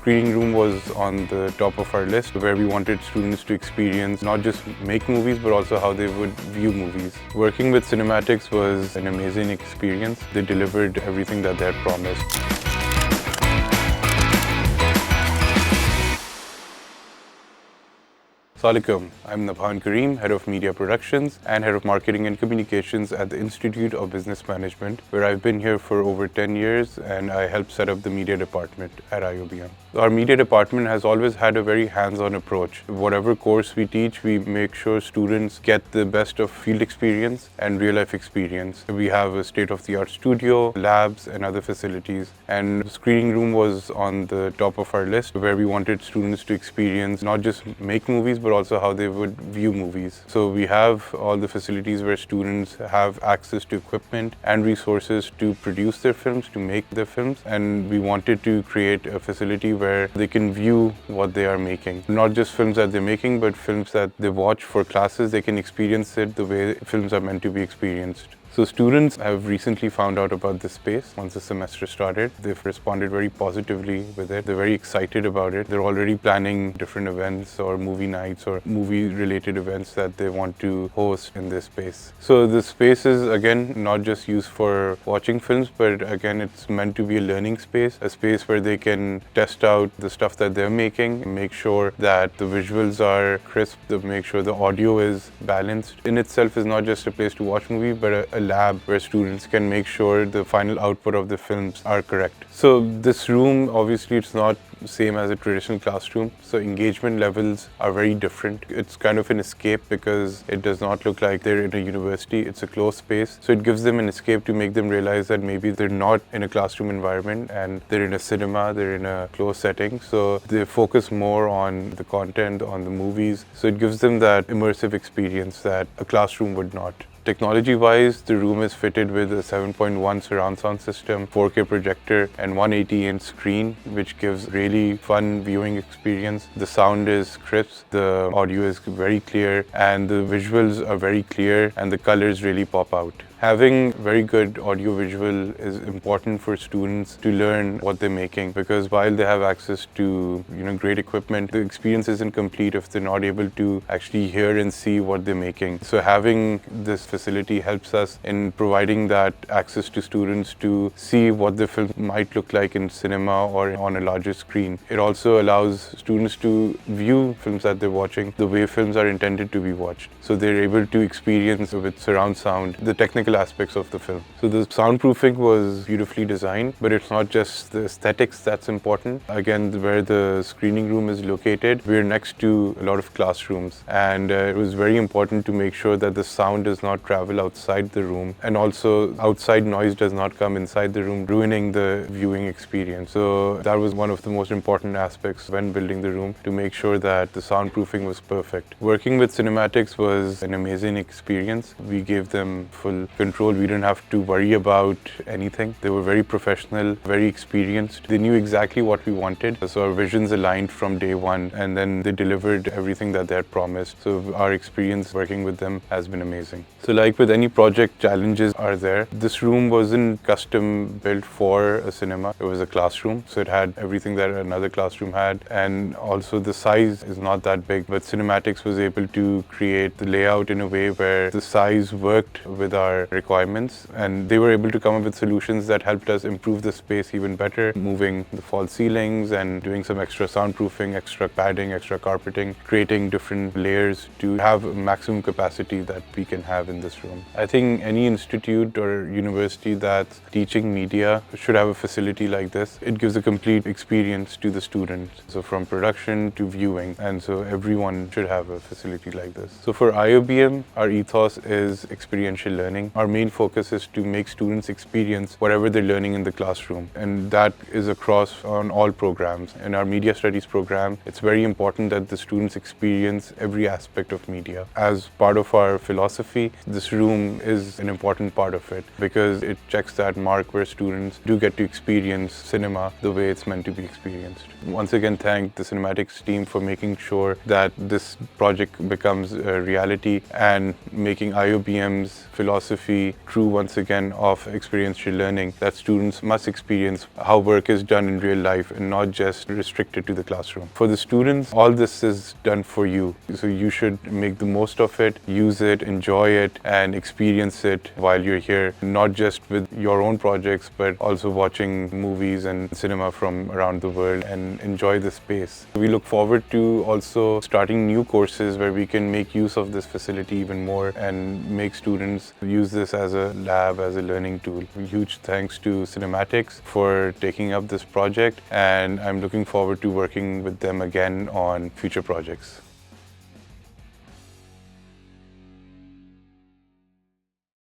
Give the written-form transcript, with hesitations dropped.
screening room was on the top of our list, where we wanted students to experience not just make movies but also how they would view movies. Working with cinematics was an amazing experience. They delivered everything that they had promised. Assalamualaikum. I'm Nabhan Karim, Head of Media Productions and Head of Marketing and Communications at the Institute of Business Management, where I've been here for over 10 years and I helped set up the media department at IoBM. Our media department has always had a very hands-on approach. Whatever course we teach, we make sure students get the best of field experience and real-life experience. We have a state-of-the-art studio, labs and other facilities, and the screening room was on the top of our list, where we wanted students to experience not just make movies but also how they would view movies. So we have all the facilities where students have access to equipment and resources to produce their films, to make their films, and we wanted to create a facility where they can view what they are making. Not just films that they're making, but films that they watch for classes. They can experience it the way films are meant to be experienced. So students have recently found out about this space once the semester started. They've responded very positively with it. They're very excited about it. They're already planning different events or movie nights or movie-related events that they want to host in this space. So the space is, again, not just used for watching films, but again, it's meant to be a learning space, a space where they can test out the stuff that they're making, make sure that the visuals are crisp, make sure the audio is balanced. In itself is not just a place to watch movies, but a lab where students can make sure the final output of the films are correct. So this room, obviously, it's not same as a traditional classroom, so engagement levels are very different. It's kind of an escape because it does not look like they're in a university. It's a closed space, so it gives them an escape to make them realize that maybe they're not in a classroom environment and they're in a cinema, they're in a closed setting. So they focus more on the content, on the movies, so it gives them that immersive experience that a classroom would not. Technology-wise, the room is fitted with a 7.1 surround sound system, 4K projector, and 180-inch screen, which gives really fun viewing experience. The sound is crisp, the audio is very clear, and the visuals are very clear, and the colors really pop out. Having very good audio-visual is important for students to learn what they're making, because while they have access to great equipment, the experience isn't complete if they're not able to actually hear and see what they're making. So having this facility helps us in providing that access to students to see what the film might look like in cinema or on a larger screen. It also allows students to view films that they're watching the way films are intended to be watched. So they're able to experience with surround sound the technical aspects of the film. So the soundproofing was beautifully designed, but it's not just the aesthetics that's important. Again, where the screening room is located, we're next to a lot of classrooms, and it was very important to make sure that the sound does not travel outside the room, and also outside noise does not come inside the room, ruining the viewing experience. So that was one of the most important aspects when building the room, to make sure that the soundproofing was perfect. Working with cinematics was an amazing experience. We gave them full control. We didn't have to worry about anything. They were very professional, very experienced. They knew exactly what we wanted. So our visions aligned from day one, and then they delivered everything that they had promised. So our experience working with them has been amazing. So like with any project, challenges are there. This room wasn't custom built for a cinema. It was a classroom. So it had everything that another classroom had. And also the size is not that big, but cinematics was able to create the layout in a way where the size worked with our requirements, and they were able to come up with solutions that helped us improve the space even better, moving the false ceilings and doing some extra soundproofing, extra padding, extra carpeting, creating different layers to have maximum capacity that we can have in this room. I think any institute or university that's teaching media should have a facility like this. It gives a complete experience to the students, so from production to viewing, and so everyone should have a facility like this. So for IoBM, our ethos is experiential learning. Our main focus is to make students experience whatever they're learning in the classroom, and that is across on all programs. In our media studies program, it's very important that the students experience every aspect of media. As part of our philosophy, this room is an important part of it because it checks that mark where students do get to experience cinema the way it's meant to be experienced. Once again, thank the cinematics team for making sure that this project becomes a reality and making IoBM's philosophy philosophy, true once again of experiential learning, that students must experience how work is done in real life and not just restricted to the classroom. For the students, all this is done for you. So you should make the most of it, use it, enjoy it, and experience it while you're here, not just with your own projects, but also watching movies and cinema from around the world and enjoy the space. We look forward to also starting new courses where we can make use of this facility even more and make students use this as a lab, as a learning tool. Huge thanks to Cinematics for taking up this project, and I'm looking forward to working with them again on future projects.